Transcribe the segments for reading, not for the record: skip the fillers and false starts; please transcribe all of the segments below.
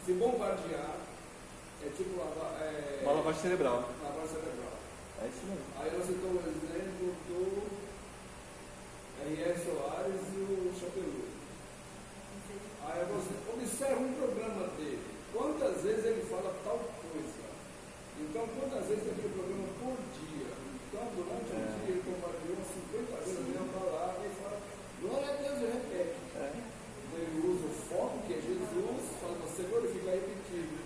Se bombardear, é tipo uma lavagem cerebral. Lavagem cerebral. É isso mesmo. Aí eu citou o exemplo do R.R. Soares e o Chapeludo. Aí você observa um programa dele. Quantas vezes ele fala tal coisa? Então, quantas vezes tem aquele programa por dia? Então, durante o dia, ele compartilhou umas 50 vezes a mesma palavra e fala, glória a Deus, e repete. Ele usa o foco, que é Jesus, fala, você glorifica repetido.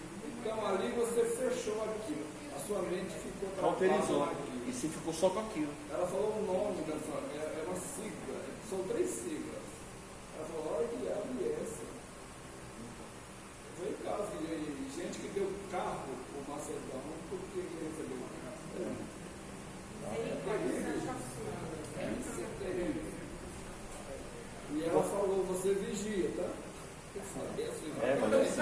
Então, ali você fechou aquilo. A sua mente ficou cauterizou. E se ficou só com aquilo. Ela falou o nome da família, é uma sigla, são 3 siglas. Ela falou, olha que diabo é essa? Foi em casa, gente que deu carro pro Macedão, porque ele recebeu uma casa. Isso é terrível. E ela falou, você vigia, tá? Eu falei assim, mas assim.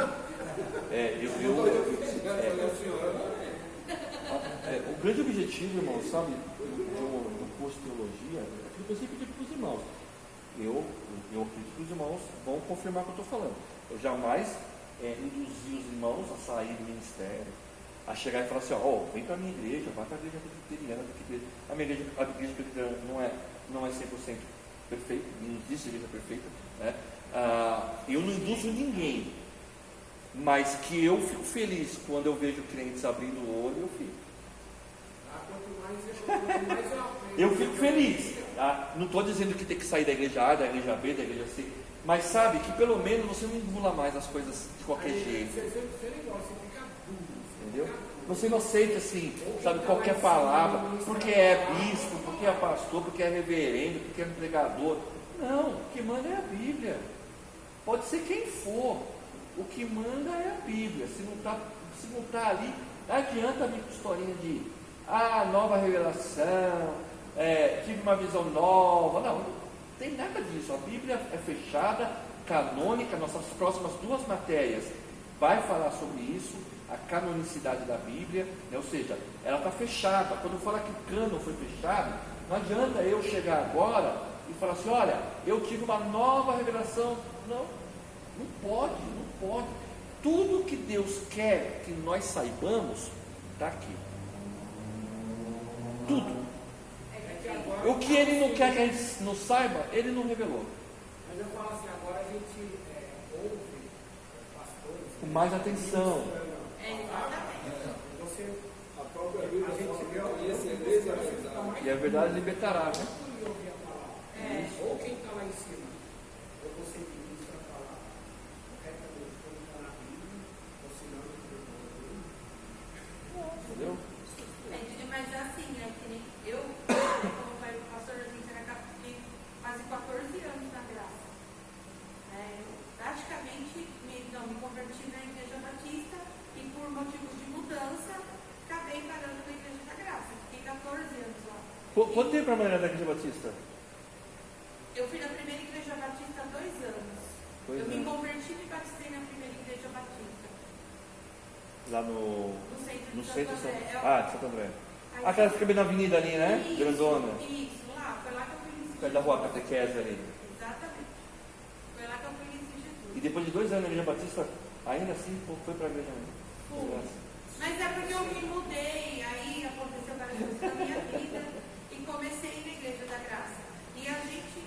O grande objetivo, irmão, sabe, do curso de teologia, é aquilo que eu sempre digo para os irmãos. Eu acredito que os irmãos vão confirmar o que eu estou falando. Eu jamais induzi os irmãos a sair do ministério, a chegar e falar assim, vem para a minha igreja, vai para a igreja presbiteriana, porque a igreja presbiteriana não é 100% perfeita, não existe igreja perfeita, né? Eu não induzo ninguém, mas que eu fico feliz quando eu vejo clientes abrindo o olho, eu fico. Eu fico feliz. Não estou dizendo que tem que sair da igreja A, da igreja B, da igreja C, mas sabe que pelo menos você não engula mais as coisas de qualquer jeito. Entendeu? Você não aceita assim, sabe, qualquer palavra, porque é bispo, porque é pastor, porque é reverendo, porque é pregador. Não, o que manda é a Bíblia. Pode ser quem for. O que manda é a Bíblia. Se não está ali, não adianta vir com historinha de nova revelação, tive uma visão nova. Não tem nada disso. A Bíblia é fechada, canônica. Nossas próximas 2 matérias vai falar sobre isso, a canonicidade da Bíblia, né? Ou seja, ela está fechada. Quando fala que o cânon foi fechado, não adianta eu chegar agora e falar assim, olha, eu tive uma nova revelação. Não pode. Tudo que Deus quer que nós saibamos está aqui. Tudo. O que Ele não quer que a gente não saiba, Ele não revelou. Mas eu falo assim, agora a gente ouve pastores com mais atenção. A própria Bíblia fala, e a verdade libertará, né? Ou quem está lá em cima, ou você ministra a palavra, corretamente, como está na Bíblia, ou se não, entendeu? Mas assim, que nem eu, como vai o pastor, a gente era fiquei quase 14 anos na graça. Eu praticamente me converti na Igreja Batista e por motivos de mudança acabei parando na Igreja da Graça. Fiquei 14 anos lá. Quanto tempo trabalhando na Igreja Batista? Eu fui na primeira Igreja Batista há 2 anos. Eu me converti e me batizei na primeira Igreja Batista. Lá no centro de Santo André. de Santo André. Aquela que fica bem na avenida ali, né? Isso, Grandona. Isso, lá. Foi lá que eu conheci. Perto da rua Catequese ali. Exatamente. Foi lá que eu conheci Jesus. E depois de 2 anos na Igreja Batista, ainda assim foi para a igreja mesmo. Mas é porque eu me mudei, aí aconteceu várias coisas na minha vida e comecei na Igreja da Graça. E a gente,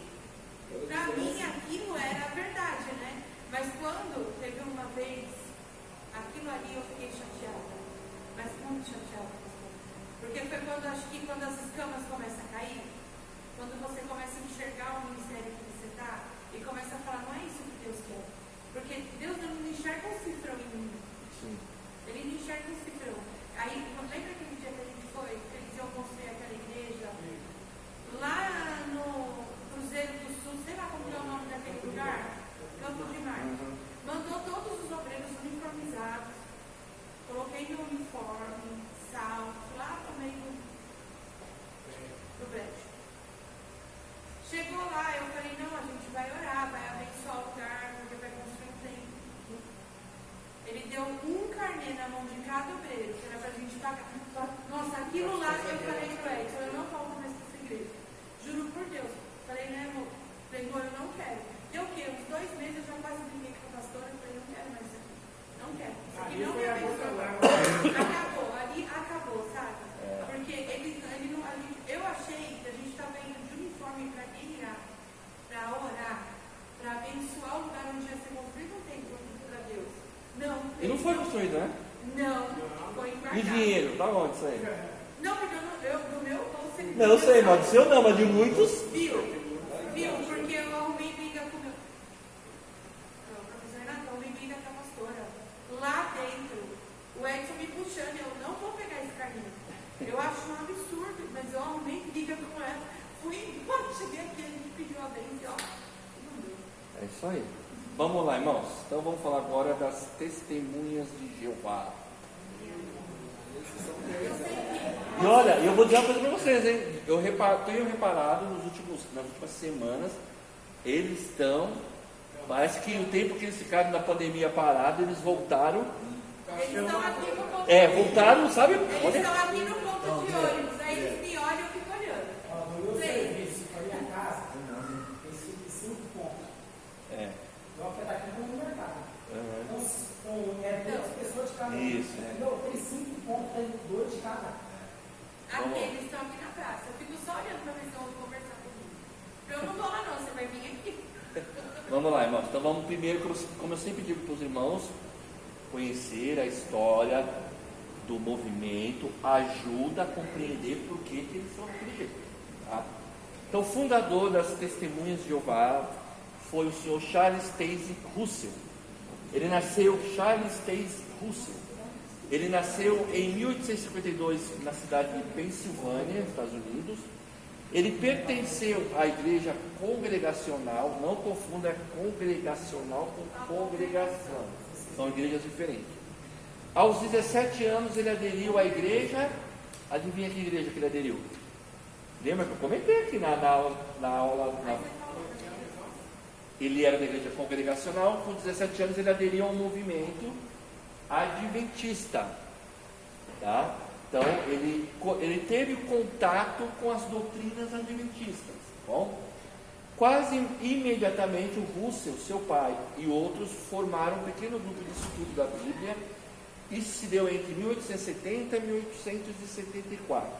pra mim, aquilo era a verdade, né? Mas quando teve uma vez, aquilo ali eu fiquei chateada. Mas muito chateada. Porque foi quando as escamas começam a cair, quando você começa a enxergar o ministério que você está e começa a falar, não é isso que Deus quer. Porque Deus não enxerga um cifrão em mim. Sim. Ele não enxerga um cifrão. Aí, lembra aquele dia que a gente foi, que eles iam construir aquela igreja? Lá no Cruzeiro do Sul, sei lá como é o nome daquele lugar? Campo de Marte. Mandou todos os obreiros uniformizados. Coloquei meu uniforme, salto, lá no meio do prédio. Chegou lá, eu falei, não, a gente vai orar, vai abençoar o lugar, porque vai construir um templo. Ele deu um carnê na mão de cada obreiro, que era pra gente pagar. Nossa, aquilo lá, eu falei pro Edson, eu não volto mais pra essa igreja. Juro por Deus. Falei, né, amor? Falei, amor, eu não quero. Deu o quê? Uns 2 meses eu já quase briguei com a pastora, eu falei, não quero mais isso aqui. Não quero. E não foi construído, né? Não, foi E embarcado. dinheiro? Da onde isso aí? Não, porque do meu bolso ele Não, eu sei, mas do seu não, mas de muitos. Viu, porque eu arrumei briga com o meu professor Renato, eu arrumei briga com a pastora. Lá dentro, o Edson me puxando, eu não vou pegar esse carrinho. Eu acho um absurdo, mas eu arrumei briga com ela. Fui embora, cheguei aqui, a gente pediu a bênção, ó. Não deu. É isso aí. Vamos lá, irmãos. Então vamos falar agora das testemunhas de Jeová. E olha, eu vou dizer uma coisa para vocês, hein? Eu tenho reparado nas últimas semanas, eles estão. Parece que o tempo que eles ficaram na pandemia parado, eles voltaram. Eles estão aqui no ponto Voltaram, sabe? Eles estão aqui no ponto de ônibus, aí eles me olham e eu fico olhando. No meu serviço, para minha casa, tem 5 pontos. Igual que daqui no mercado. Então, é 2 pessoas de cada um. Isso, Tem 5 pontos, tem 2 de cada. Aqui, eles estão aqui na praça. Eu fico só olhando para ver se vão conversar comigo. Eu não vou lá não, você vai vir aqui. Vamos lá, irmãos. Então vamos primeiro, como eu sempre digo para os irmãos, conhecer a história do movimento ajuda a compreender por que eles são daquele jeito. Tá? Então o fundador das Testemunhas de Jeová foi o senhor Charles Taze Russell. Ele nasceu em 1852 na cidade de Pensilvânia, Estados Unidos. Ele pertenceu à igreja congregacional, não confunda congregacional com congregação, são igrejas diferentes. Aos 17 anos ele aderiu à igreja, adivinha que igreja que ele aderiu? Lembra que eu comentei aqui na aula? Ele era da igreja congregacional, com 17 anos ele aderiu a um movimento adventista, tá? Então ele teve contato com as doutrinas adventistas, tá bom? Quase imediatamente o Russell, seu pai e outros formaram um pequeno grupo de estudo da Bíblia. Isso se deu entre 1870 e 1874.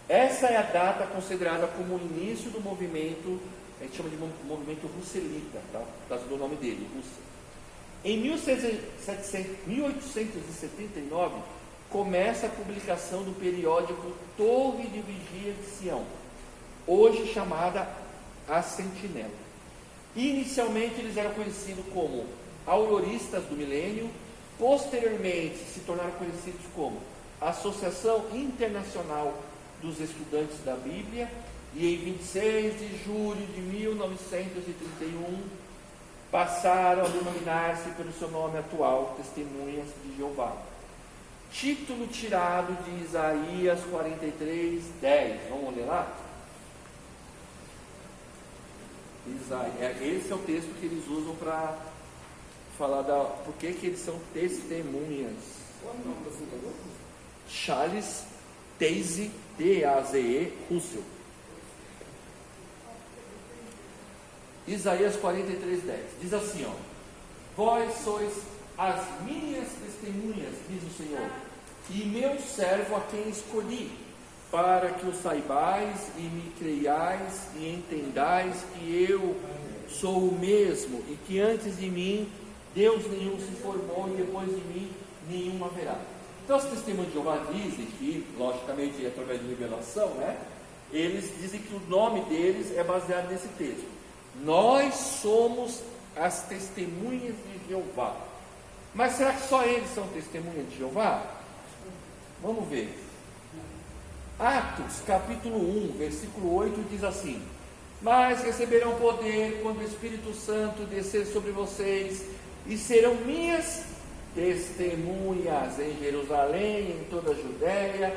Essa é a data considerada como o início do movimento, a gente chama de movimento russelita, tá? Por causa do nome dele, Russell. Em 1879, começa a publicação do periódico Torre de Vigia de Sião, hoje chamada A Sentinela. Inicialmente eles eram conhecidos como Auroristas do Milênio, posteriormente se tornaram conhecidos como Associação Internacional dos Estudantes da Bíblia, e em 26 de julho de 1931 passaram a denominar-se pelo seu nome atual, Testemunhas de Jeová. Título tirado de Isaías 43, 10. Vamos ler lá? Esse é o texto que eles usam para falar por que eles são testemunhas. Qual é o nome do fundador? Charles Taze, T-A-Z-E, Russell. Isaías 43, 10. Diz assim, ó: Vós sois as minhas testemunhas, diz o Senhor, e meu servo a quem escolhi, para que o saibais e me creiais e entendais que eu sou o mesmo, e que antes de mim Deus nenhum se formou, e depois de mim nenhum haverá. Então os testemunhos de Jeová dizem que, logicamente através de revelação, né, eles dizem que o nome deles é baseado nesse texto. Nós somos as testemunhas de Jeová. Mas será que só eles são testemunhas de Jeová? Vamos ver. Atos, capítulo 1, versículo 8, diz assim: Mas receberão poder quando o Espírito Santo descer sobre vocês, e serão minhas testemunhas em Jerusalém, em toda a Judéia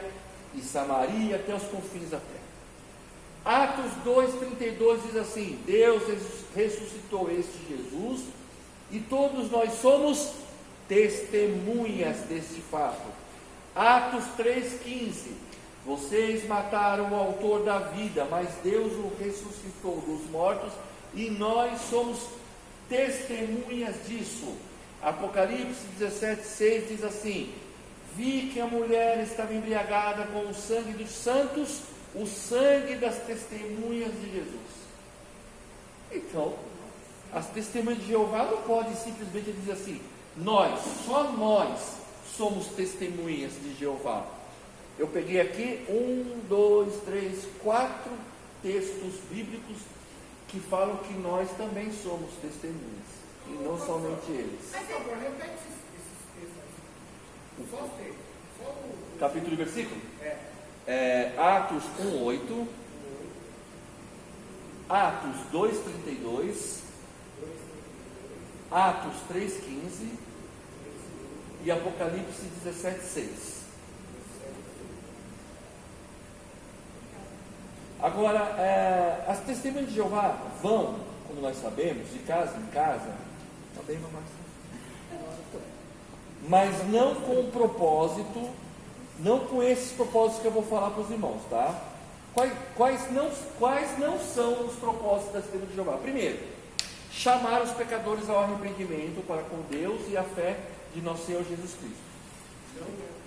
e Samaria, até os confins da terra. Atos 2,32 diz assim: Deus ressuscitou este Jesus, e todos nós somos testemunhas deste fato. Atos 3,15: Vocês mataram o autor da vida, mas Deus o ressuscitou dos mortos, e nós somos testemunhas disso. Apocalipse 17,6 diz assim: Vi que a mulher estava embriagada com o sangue dos santos, o sangue das testemunhas de Jesus. Então, As testemunhas de Jeová não podem simplesmente dizer assim, só nós somos testemunhas de Jeová. Eu peguei aqui 1, 2, 3, 4 textos bíblicos que falam que nós também somos testemunhas, e não somente eles. Mas agora repete esses textos aí. Só os textos. Capítulo e versículo? É. Atos 1:8, Atos 2:32, Atos 3:15 e Apocalipse 17:6. Agora, as testemunhas de Jeová vão, como nós sabemos, de casa em casa, tá bem, mamãe? Mas não com o propósito, não com esses propósitos que eu vou falar para os irmãos, tá? Quais não são os propósitos das testemunhas de Jeová? Primeiro, chamar os pecadores ao arrependimento para com Deus e a fé de nosso Senhor Jesus Cristo.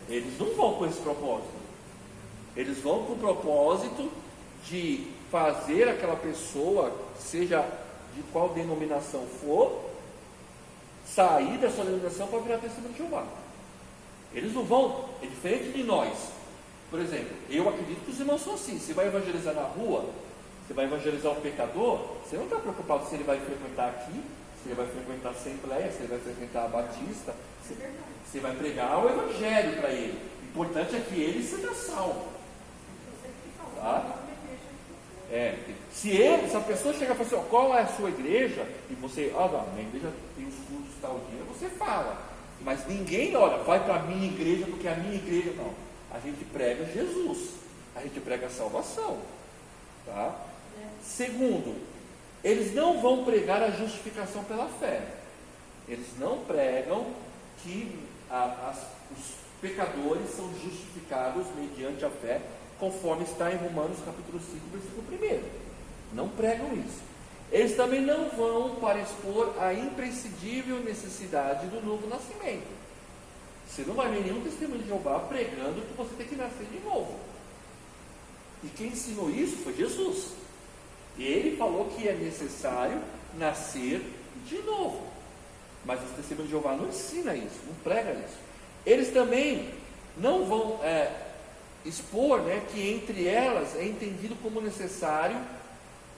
Eles não vão com esse propósito. Eles vão com o propósito de fazer aquela pessoa, seja de qual denominação for, sair da sua denominação para virar testemunha de Jeová. Eles não vão, é diferente de nós. Por exemplo, eu acredito que os irmãos são assim. Você vai evangelizar na rua, você vai evangelizar um pecador, você não está preocupado se ele vai frequentar aqui, se ele vai frequentar a Assembleia, se ele vai frequentar a Batista, você vai pregar o Evangelho para ele. O importante é que ele seja salvo. Tá? Se a pessoa chegar e falar assim, qual é a sua igreja? E você, minha igreja tem os cultos tal dia, você fala. Mas ninguém, vai para a minha igreja, porque a minha igreja, não. A gente prega Jesus, a gente prega a salvação. Tá? Segundo, eles não vão pregar a justificação pela fé. Eles não pregam que os pecadores são justificados mediante a fé, conforme está em Romanos capítulo 5, versículo 1. Não pregam isso. Eles também não vão para expor a imprescindível necessidade do novo nascimento. Você não vai ver nenhum testemunho de Jeová pregando que você tem que nascer de novo. E quem ensinou isso foi Jesus. Ele falou que é necessário nascer de novo. Mas os testemunhos de Jeová não ensinam isso, não pregam isso. Eles também não vão expor, que entre elas é entendido como necessário,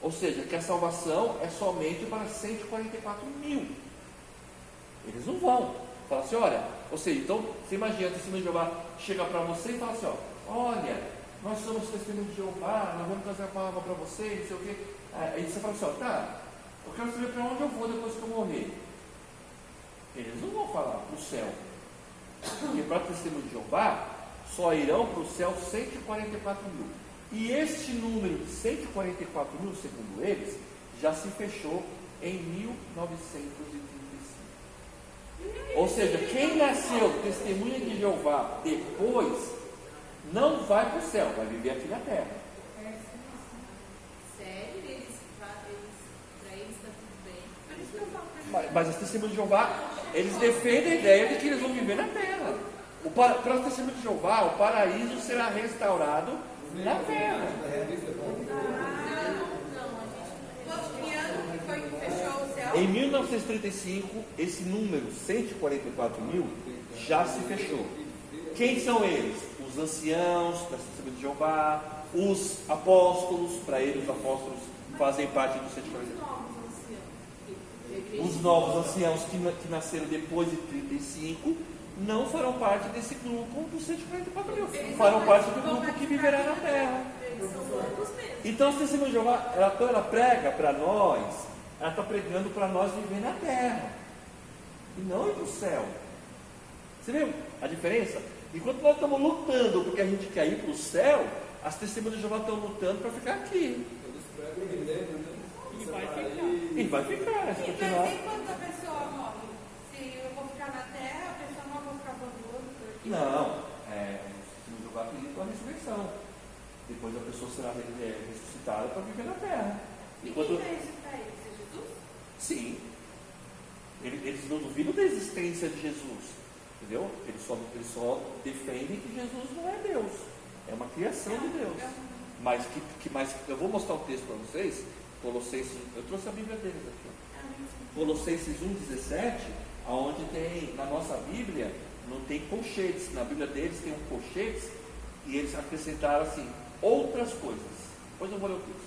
ou seja, que a salvação é somente para 144 mil. Eles não vão falar assim, então você imagina, o testemunho de Jeová chega para você e fala assim, olha, nós somos testemunhos de Jeová, nós vamos trazer a palavra para você, não sei o quê. Aí você fala assim, eu quero saber para onde eu vou depois que eu morrer. Eles não vão falar para o céu, porque para o testemunho de Jeová só irão para o céu 144 mil. E este número de 144 mil, segundo eles, já se fechou em 1935. Ou seja, quem nasceu testemunha de Jeová depois, não vai para o céu, vai viver aqui na terra. Sério? Para eles está tudo bem. Por isso que eu falo Mas os testemunhos de Jeová, eles defendem a ideia de que eles vão viver na terra. Para os testemunhos de Jeová, o paraíso será restaurado na terra. Em 1935, esse número, 144 mil, já se fechou. Quem são eles? Os anciãos das testemunhas de Jeová, os apóstolos, para eles os apóstolos fazem parte dos 144 mil. Os novos anciãos que nasceram depois de 35 não farão parte desse grupo dos 144 mil. Farão parte do grupo que viverá na terra. Então, as testemunhas de Jeová, ela prega para nós, ela está pregando para nós viver na terra e não ir para o céu. Você viu a diferença? Enquanto nós estamos lutando porque a gente quer ir para o céu, as testemunhas de Jeová estão lutando para ficar aqui. Eles pregam e lembram, né? E vai ficar, se continuar. E quando a pessoa morre? Se eu vou ficar na terra, a pessoa não vai ficar abandonando? Não, os testemunhos de Jeová acreditam na ressurreição. Depois a pessoa será ressuscitada para viver na terra. E quem fez isso para eles? É Jesus? Sim. Eles não duvidam da existência de Jesus. Entendeu? Eles só defendem que Jesus não é Deus. É uma criação de Deus. Mas eu vou mostrar o texto para vocês. Colossenses, eu trouxe a Bíblia deles aqui. Colossenses 1,17, onde tem, na nossa Bíblia, não tem colchetes, na Bíblia deles tem um colchetes, e eles acrescentaram assim, outras coisas. Depois eu vou ler o texto,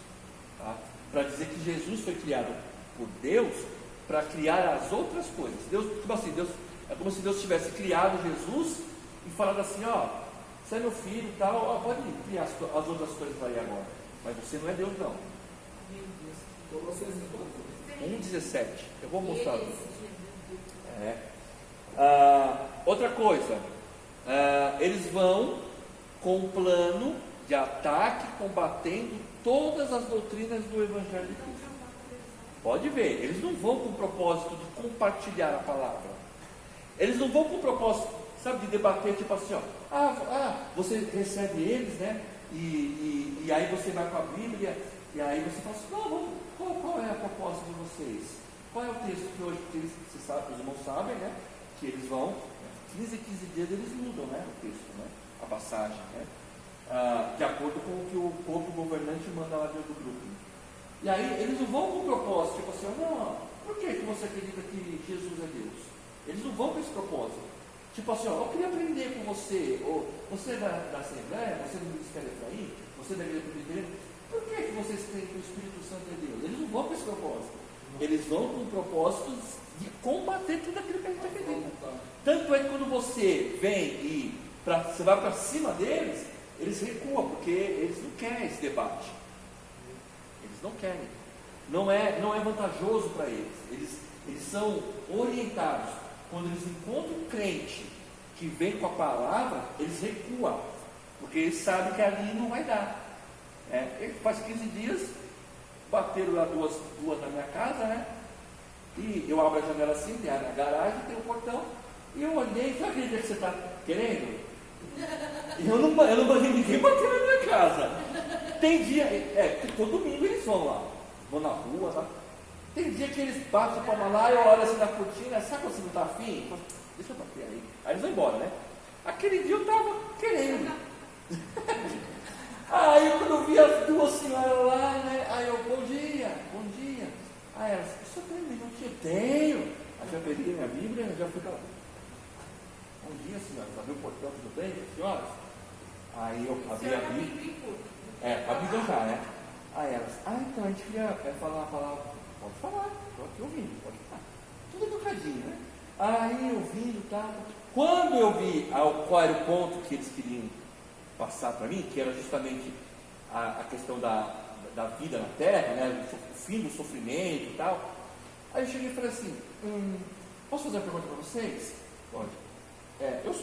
tá? Para dizer que Jesus foi criado por Deus para criar as outras coisas. Deus, tipo assim, Deus, é como se Deus tivesse criado Jesus e falado assim, ó, você é meu filho e tal, ó, pode criar as outras coisas aí agora, mas você não é Deus não. Colossenses 1,17, eu vou mostrar. Outra coisa, eles vão com um plano de ataque, combatendo todas as doutrinas do Evangelho de Cristo. Pode ver, eles não vão com o propósito de compartilhar a palavra. Eles não vão com o propósito, sabe, de debater, tipo assim, ó, você recebe eles, né? E aí você vai com a Bíblia, e aí você fala assim, não, qual é a proposta de vocês? Qual é o texto que hoje, porque você sabe, os irmãos sabem, né? Que eles vão, 15 dias eles mudam, né? O texto, né? A passagem, né? De acordo com o que o corpo governante manda lá dentro do grupo. E aí eles não vão com o propósito, tipo assim, não, por que você acredita que Jesus é Deus? Eles não vão com esse propósito. Tipo assim, ó, eu queria aprender com você, ou você é da Assembleia, você do Ministério Efraim, você da Igreja Presbiteriana, por que vocês creem que o Espírito Santo é Deus? Eles não vão com esse propósito. Eles vão com o propósito de combater tudo aquilo que a gente acredita. Tanto é que quando você vem e você vai para cima deles, eles recuam, porque eles não querem esse debate. Eles não querem. Não é vantajoso para eles. Eles são orientados. Quando eles encontram um crente que vem com a palavra, eles recuam, porque eles sabem que ali não vai dar. Faz 15 dias, bateram lá duas na minha casa, né? E eu abro a janela assim, tem a garagem, tem o portão, e eu olhei, sabe aquele dia que você está querendo? Eu não mandei ninguém bater na minha casa. Tem dia, todo domingo eles vão lá, vão na rua, tá? Tem dia que eles batem a palma lá, eu olho assim na cortina, sabe quando você não está afim? Deixa eu bater aí. Aí eles vão embora, né? Aquele dia eu estava querendo. Aí quando eu vi as duas senhoras lá, né? Aí eu, bom dia. Aí elas, o senhor tem um minutinho? Tenho. Aí já peguei minha Bíblia, já fui para lá. Bom dia, senhoras. Abriu o portão, tudo bem, senhoras? Aí eu abri a Bíblia. A Bíblia já, né? Aí elas, então a gente queria falar uma palavra. Pode falar, estou aqui ouvindo, pode falar. Tudo educadinho, né? Aí ouvindo e tal. Quando eu vi qual era o ponto que eles queriam passar para mim, que era justamente a questão da vida na Terra, né? O fim do sofrimento e tal. Aí eu cheguei e falei assim, posso fazer uma pergunta para vocês? Pode. Eu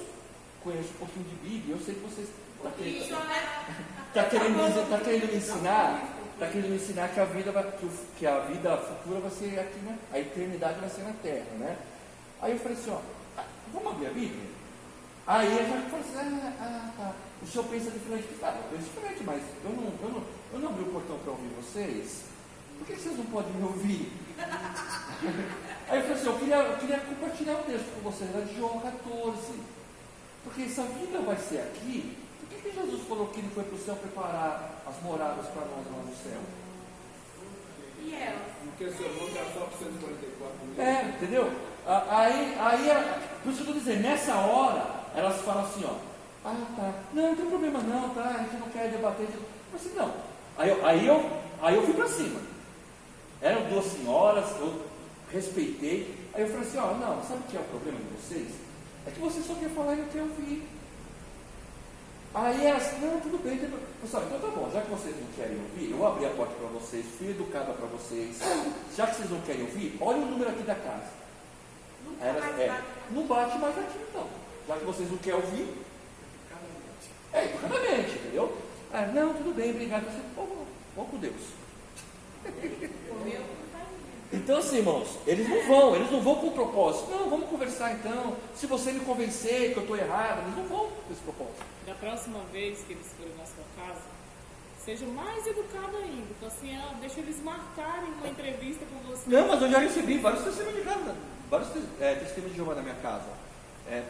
conheço um pouquinho de Bíblia, eu sei que vocês está querendo me ensinar. Está querendo me ensinar que a vida futura vai ser aqui, né? A eternidade vai ser na Terra, né? Aí eu falei assim, vamos abrir a Bíblia? Aí ele já falou assim, tá. O senhor pensa diferente? Eu penso diferente, mas eu não abri o portão para ouvir vocês. Por que vocês não podem me ouvir? Aí eu falei assim, eu queria compartilhar um texto com vocês, lá de João 14. Porque se a vida vai ser aqui, por que Jesus falou que ele foi para o céu preparar as moradas para nós lá no céu? E ela? Porque seu nome é só para 144 mil. Entendeu? Por isso que eu estou dizendo, nessa hora, elas falam assim, tá, não tem problema não, tá, a gente não quer debater. Eu falei assim, não. Aí eu fui para cima. Eram duas senhoras, eu respeitei. Aí eu falei assim, não, sabe o que é o problema de vocês? É que vocês só querem falar e não querem ouvir. Aí elas, não, tudo bem, pessoal, então tá bom, já que vocês não querem ouvir, eu abri a porta para vocês, fui educada para vocês, já que vocês não querem ouvir, olha o número aqui da casa. Não bate mais aqui então, já que vocês não querem ouvir, educadamente, entendeu? Não, tudo bem, obrigado, vamos com Deus. Então assim, irmãos, eles não vão com o propósito, não, vamos conversar então, se você me convencer que eu estou errado, eles não vão com esse propósito. Da próxima vez que eles forem na sua casa, seja mais educado ainda. Então assim, deixa eles marcarem uma entrevista com você. Não, mas eu já recebi vários testemunhos de casa, vários testemunhos de Jeová na minha casa.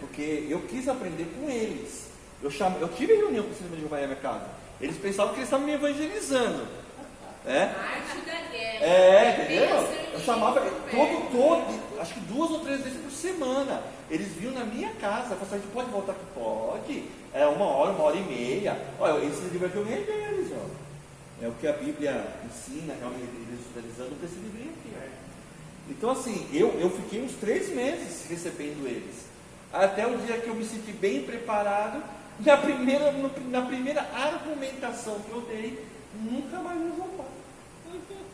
Porque eu quis aprender com eles. Eu tive reunião com o testemunho de Jeová na minha casa. Eles pensavam que eles estavam me evangelizando. Arte da guerra. Entendeu? Eu chamava acho que 2 ou 3 vezes por semana. Eles vinham na minha casa. Eu falei, a gente pode voltar aqui? Pode. 1 hora e meia. Olha, esse livro aqui eu ganhei deles, ó. É o que a Bíblia ensina, realmente, eles usando esse livrinho aqui, Então, assim, eu fiquei uns 3 meses recebendo eles. Até o dia que eu me senti bem preparado, na primeira argumentação que eu dei, nunca mais me voltar.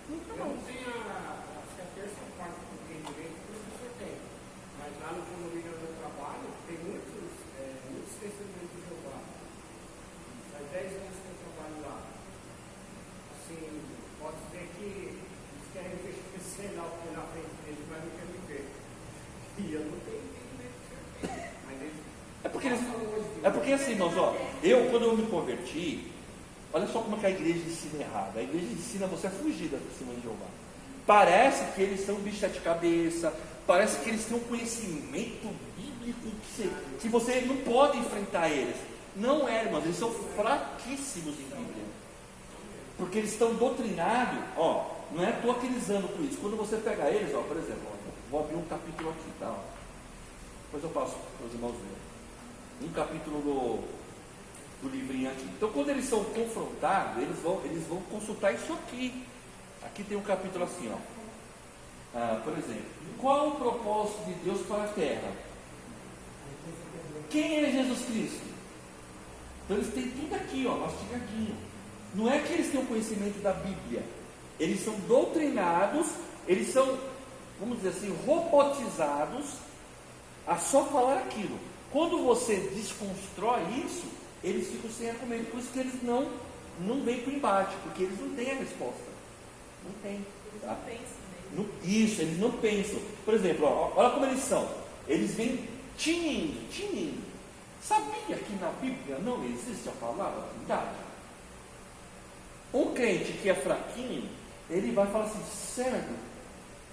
Nunca mais. Eu não tenho acho que a terça parte que eu tenho direito, o professor tem. Mas lá no condomínio onde eu trabalho, tem muitos testemunhos de Jeová. Faz 10 anos que eu trabalho lá. Assim, pode dizer que eles querem fechar lá o que na frente deles, mas não querem me ver. E eu não tenho entendimento certo. Mas eles. É porque assim, irmãos, quando eu me converti, olha só como é que a igreja ensina errado. A igreja ensina você a fugir da testemunha de Jeová. Parece que eles são bicho de cabeça, parece que eles têm um conhecimento bíblico que você não pode enfrentar eles. Não é, irmãos, eles são fraquíssimos em Bíblia. Porque eles estão doutrinados, não é à toa que eles andam com isso. Quando você pega eles, por exemplo, vou abrir um capítulo aqui, tá? Depois eu passo para os irmãos verem. Um capítulo do livrinho aqui. Então, quando eles são confrontados, eles vão consultar isso aqui. Aqui tem um capítulo assim, por exemplo, qual o propósito de Deus para a terra? Quem é Jesus Cristo? Então, eles têm tudo aqui, mastigadinho. Não é que eles têm o conhecimento da Bíblia. Eles são doutrinados, eles são, vamos dizer assim, robotizados a só falar aquilo. Quando você desconstrói isso, eles ficam sem argumento. Por isso que eles não vêm para o embate, porque eles não têm a resposta. Não tem. Eles não pensam, né? Isso, eles não pensam. Por exemplo, olha como eles são. Eles vêm tinindo. Sabia que na Bíblia não existe a palavra Trindade? Um crente que é fraquinho, ele vai falar assim, sério,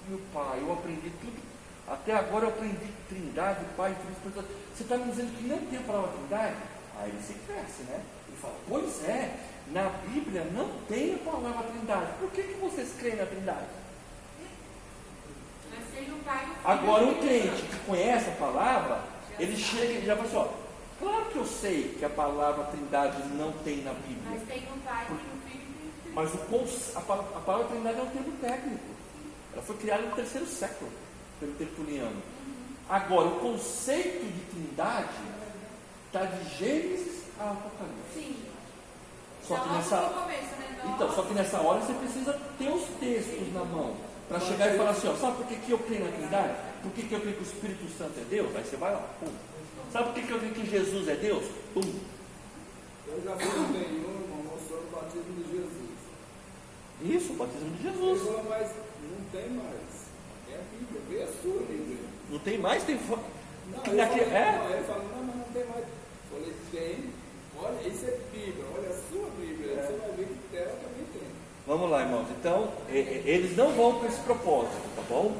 meu pai, eu aprendi tudo. Até agora eu aprendi Trindade, Pai, Filho, Espírito Santo. Você está me dizendo que não tem a palavra Trindade? Aí ele se cresce, né? Ele fala, pois é, na Bíblia não tem a palavra Trindade. Por que vocês creem na Trindade? Agora um crente que conhece a palavra, ele chega e já fala assim, claro que eu sei que a palavra Trindade não tem na Bíblia. Mas tem um pai, tem um filho e tem um filho. Mas a palavra Trindade é um termo técnico. Ela foi criada no 3º século pelo Tertuliano. Agora, o conceito de Trindade está de Gênesis a Apocalipse. Sim. Só que nessa hora você precisa ter os textos na mão para chegar e falar assim, sabe por que eu creio na Trindade? Por que eu creio que o Espírito Santo é Deus? Aí você vai lá, pum. Sabe por que eu creio que Jesus é Deus? Pum. Eu já fui no irmão, mostrou o batismo de Jesus. Isso, o batismo de Jesus. Ele falou, mas não tem mais. É a Bíblia, vê a sua Bíblia. Não tem mais? Tem Não, ele falou, não tem mais. Eu falei, tem. Olha, isso é Bíblia, olha a sua Bíblia. Você vai ver que dela também tem. Vamos lá, irmãos. Então, eles não vão com esse propósito, tá bom?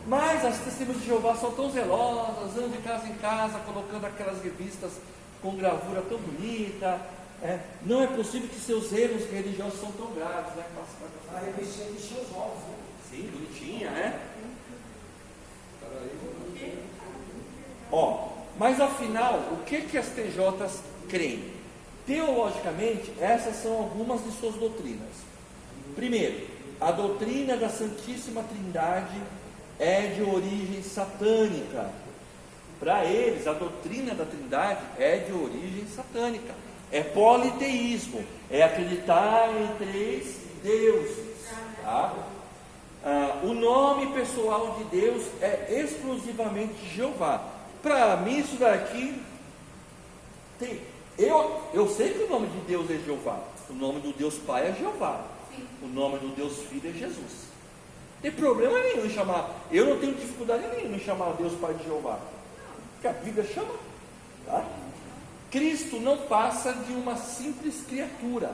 Mas as testemunhas de Jeová são tão zelosas, andam de casa em casa, colocando aquelas revistas com gravura tão bonita. Não é possível que seus erros religiosos são tão graves, né? A revistinha encheu os olhos, né? Sim, bonitinha, né? Mas afinal, o que as TJs creem? Teologicamente, essas são algumas de suas doutrinas. Primeiro, a doutrina da Santíssima Trindade é de origem satânica. Para eles, a doutrina da Trindade é de origem satânica. É politeísmo, é acreditar em 3 deuses. Tá? O nome pessoal de Deus é exclusivamente Jeová. Para mim, isso daqui tem. Eu sei que o nome de Deus é Jeová. O nome do Deus Pai é Jeová. Sim. O nome do Deus Filho é Jesus. Não tem problema nenhum em chamar. Eu não tenho dificuldade nenhuma em chamar Deus Pai de Jeová. Porque a Bíblia chama. Tá? Cristo não passa de uma simples criatura,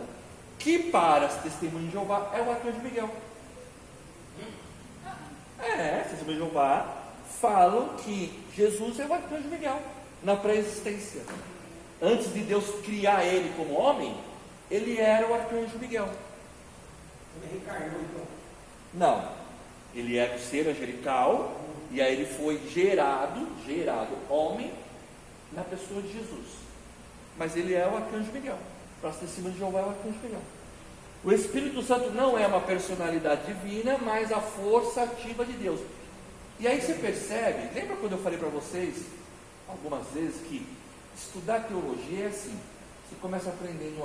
que para as testemunhas de Jeová é o arcanjo Miguel. As testemunhas de Jeová falam que Jesus é o arcanjo Miguel na pré-existência. Antes de Deus criar ele como homem, ele era o arcanjo Miguel. Ele reencarnou, então. Não, ele é do ser angelical, e aí ele foi gerado homem na pessoa de Jesus. Mas ele é o arcanjo Miguel. Para ser acima de Jeová é o arcanjo Miguel. O Espírito Santo não é uma personalidade divina, mas a força ativa de Deus. E aí você percebe, lembra quando eu falei para vocês algumas vezes que estudar teologia é assim, você começa aprendendo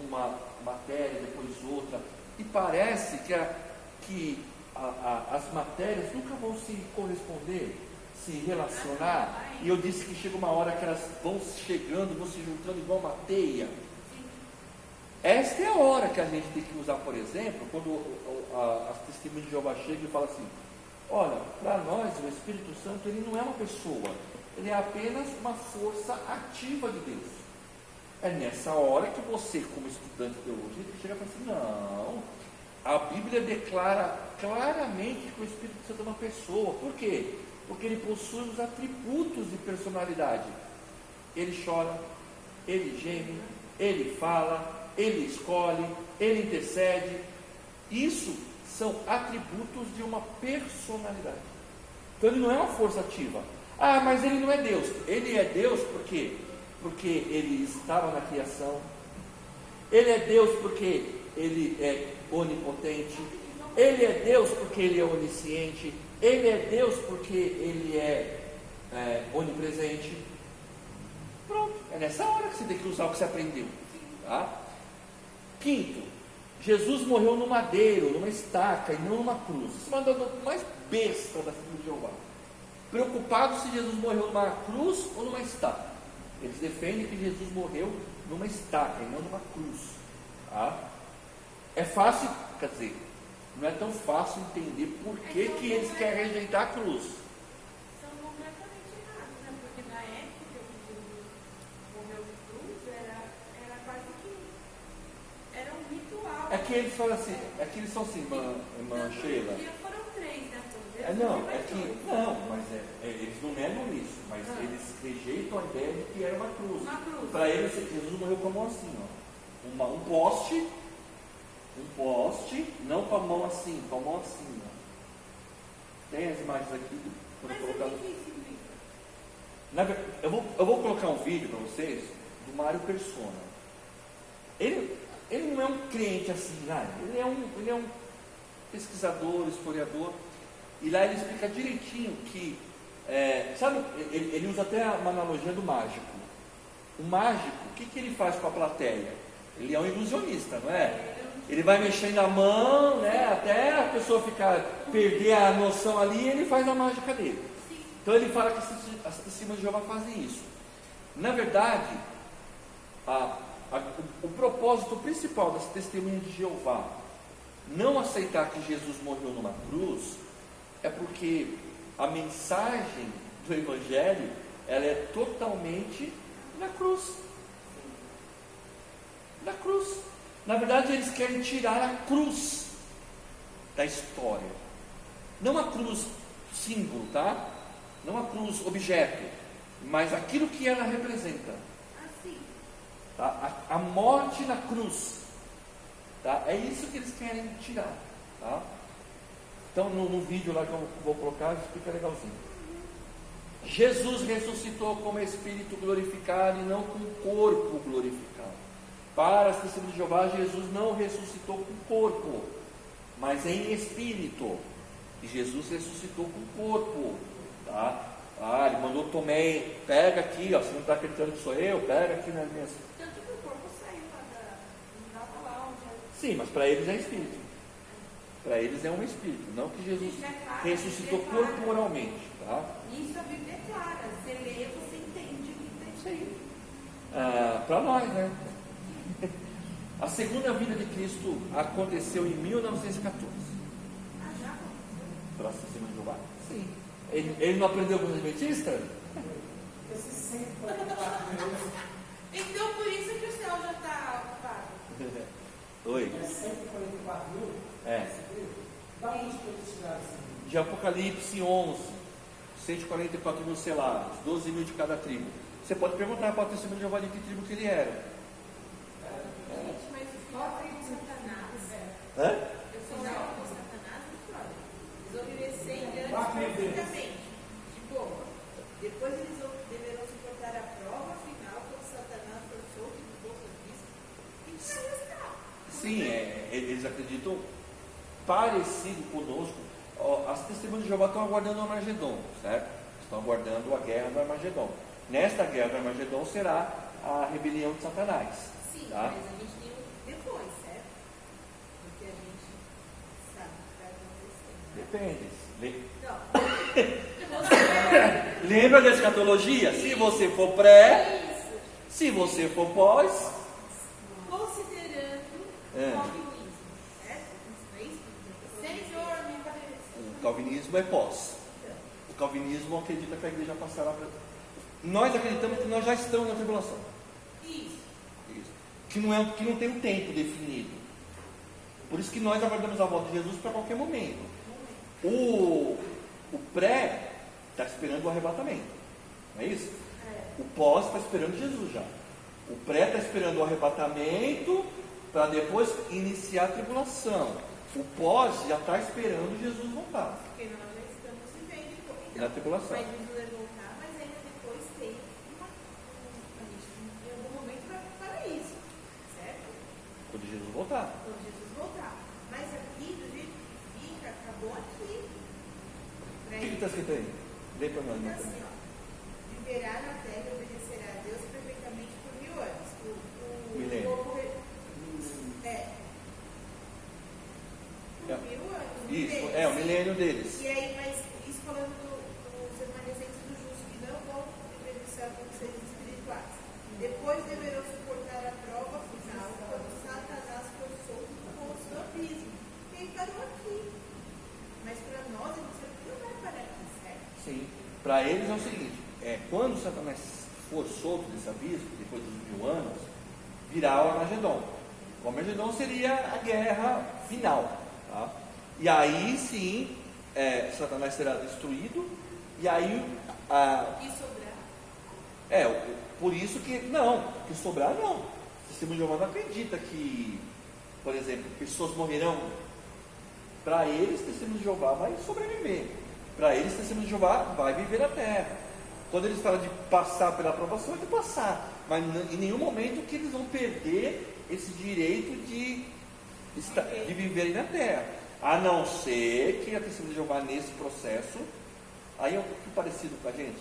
uma matéria, depois outra, e parece que as matérias nunca vão se corresponder, se relacionar, e eu disse que chega uma hora que elas vão chegando, vão se juntando igual uma teia. Esta é a hora que a gente tem que usar, por exemplo, quando as testemunhas de Jeová chegam e falam assim: olha, para nós o Espírito Santo ele não é uma pessoa, ele é apenas uma força ativa de Deus. É nessa hora que você, como estudante de teologia, tem que chegar e falar assim: não, a Bíblia declara claramente que o Espírito Santo é uma pessoa. Por quê? Porque ele possui os atributos de personalidade. Ele chora, ele geme, ele fala, ele escolhe, ele intercede. Isso são atributos de uma personalidade. Então ele não é uma força ativa. Ah, mas ele não é Deus. Ele é Deus por quê? Porque ele estava na criação. Ele é Deus porque ele é onipotente. Ele é Deus porque ele é onisciente. Ele é Deus porque ele é onipresente. Pronto, é nessa hora que você tem que usar o que você aprendeu, tá? Quinto, Jesus morreu no madeiro, numa estaca e não numa cruz. Isso é uma das mais besta da Bíblia de Jeová. Preocupado se Jesus morreu numa cruz ou numa estaca. Eles defendem que Jesus morreu numa estaca e não numa cruz, tá? É fácil, quer dizer, não é tão fácil entender por que eles querem rejeitar a cruz. São completamente errados, né? Porque na época que Jesus morreu de cruz, era quase que era um ritual. É que eles falam assim, é que eles são assim, irmã Sheila. No dia foram 3, né? Mas eles não negam isso, mas eles rejeitam a ideia de que era uma cruz. Uma cruz. Para eles, Jesus morreu com a mão assim, ó. Um poste, não com a mão assim, com a mão assim, ó. Tem as imagens aqui. Mas Colocar... o que significa? Eu vou colocar um vídeo para vocês do Mário Persona. Ele não é um crente assim, né? Ele é um pesquisador, historiador. E lá ele explica direitinho que, sabe, ele usa até uma analogia do mágico. O mágico, o que ele faz com a plateia? Ele é um ilusionista, não é? Ele vai mexendo a mão, né, até a pessoa perder a noção ali, e ele faz a mágica dele. Então ele fala que as testemunhas de Jeová fazem isso. Na verdade, o propósito principal das testemunhas de Jeová não aceitar que Jesus morreu numa cruz é porque a mensagem do Evangelho ela é totalmente na cruz. Na cruz. Na verdade, eles querem tirar a cruz da história. Não a cruz símbolo, tá? Não a cruz objeto, mas aquilo que ela representa. Assim. Tá? A morte na cruz. Tá? É isso que eles querem tirar. Tá? Então, no vídeo lá que eu vou colocar, explica legalzinho. Jesus ressuscitou como Espírito glorificado e não com corpo glorificado. Para as testemunhas de Jeová, Jesus não ressuscitou com corpo, mas em espírito. E Jesus ressuscitou com corpo. Tá? Ele mandou Tomé, pega aqui, ó, você não está acreditando que sou eu, pega aqui nas minhas. Tanto que o corpo saiu lá não estava lá onde. Sim, mas para eles é espírito. Para eles é um espírito, não que Jesus ressuscitou corporalmente. Tá? Isso a Bíblia é clara. Você lê, você entende o que tem. Sim. Para nós, né? A segunda vinda de Cristo aconteceu em 1914. Já aconteceu? Para as testemunhas de Jeová? Sim. Ele não aprendeu com os adventistas? Esses 144 minutos, Então por isso que o céu já está ocupado. Oi. 144 mil? Dá uns tirados assim. De Apocalipse 11, 144 mil selados, 12 mil de cada tribo. Você pode perguntar para o testemunho de Jeová de que tribo que ele era. Gente, mas o filho é de Satanás. Hã? Eu sou filho de Satanás. eles acreditam parecido conosco. As testemunhas de Jeová estão aguardando o Armagedon, certo? Estão aguardando a guerra do Armagedon. Nesta guerra do Armagedon será a rebelião de Satanás. Sim, tá? mas a gente tem o depois, certo? Porque a gente sabe o que vai acontecer. Depende. Não. Lembra da escatologia? Se você for pré, Isso. se você for pós, Considerando É. o calvinismo, certo? Isso é isso? Senhor, me parece. o calvinismo é pós. O calvinismo acredita que a igreja passará para. Nós acreditamos que nós já estamos na tribulação. Isso. Isso. Que não tem um tempo definido. Por isso que nós aguardamos a volta de Jesus para qualquer momento. O pré está esperando o arrebatamento. Não é isso? É. O pós está esperando Jesus já. O pré está esperando o arrebatamento para depois iniciar a tribulação. O pós já está esperando Jesus voltar Porque nós já estamos vivendo então, na tribulação. Mas Jesus vai voltar, mas ainda depois tem a gente em algum momento vai para isso, certo? Quando Jesus voltar. Quando Jesus voltar. Mas aqui, do jeito que fica, acabou aqui. O que está escrito aí? Lê para nós, Então, Marta. assim, ó, viverá na terra e obedecerá a Deus perfeitamente por 1000 anos. Milênio. Por 1000 anos. Isso, milênio, o sim. milênio deles. E aí, mas isso falando dos remanescentes do justo que não vão viver no céu como seres espirituais. Depois deverão suportar a prova final quando Satanás for solto do poço do abismo. E ele parou aqui. Mas para nós, ele não vai parar aqui, certo? Sim. Para eles é o seguinte: quando Satanás for solto desse abismo, depois dos 1000 anos, virá o Armagedon. O Armagedon seria a guerra final. Tá? E aí sim, Satanás será destruído. E aí. E sobrar. Por isso que. Não, que sobrar não. O Testemunho de Jeová não acredita que, por exemplo, pessoas morrerão. Para eles, o Testemunho de Jeová vai sobreviver. Para eles, o Testemunho de Jeová vai viver na terra. Quando eles falam de passar pela aprovação, é de passar. Mas em nenhum momento que eles vão perder esse direito de viverem na terra. A não ser que a Testemunha de Jeová, nesse processo, aí é um pouquinho parecido com a gente.